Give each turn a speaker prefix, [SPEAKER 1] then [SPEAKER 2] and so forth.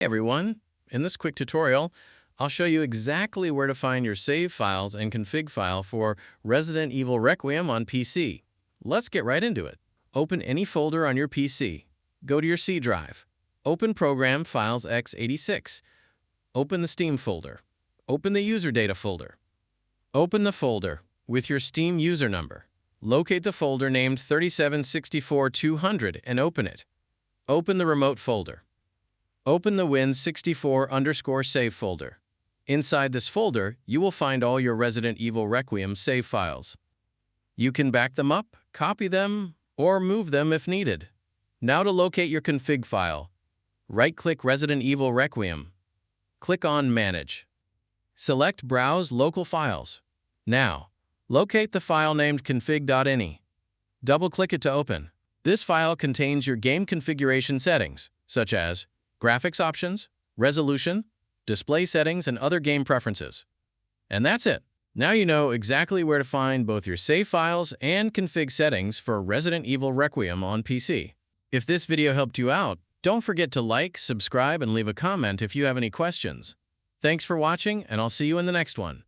[SPEAKER 1] Hey everyone, in this quick tutorial, I'll show you exactly where to find your save files and config file for Resident Evil Requiem on PC. Let's get right into it. Open any folder on your PC. Go to your C drive. Open Program Files x86. Open the Steam folder. Open the User Data folder. Open the folder with your Steam user number. Locate the folder named 3764200 and open it. Open the Remote folder. Open the Win64_save folder. Inside this folder, you will find all your Resident Evil Requiem save files. You can back them up, copy them, or move them if needed. Now to locate your config file, right-click Resident Evil Requiem. Click on Manage. Select Browse Local Files. Now, locate the file named config.ini. Double-click it to open. This file contains your game configuration settings, such as graphics options, resolution, display settings, and other game preferences. And that's it. Now you know exactly where to find both your save files and config settings for Resident Evil Requiem on PC. If this video helped you out, don't forget to like, subscribe, and leave a comment if you have any questions. Thanks for watching, and I'll see you in the next one.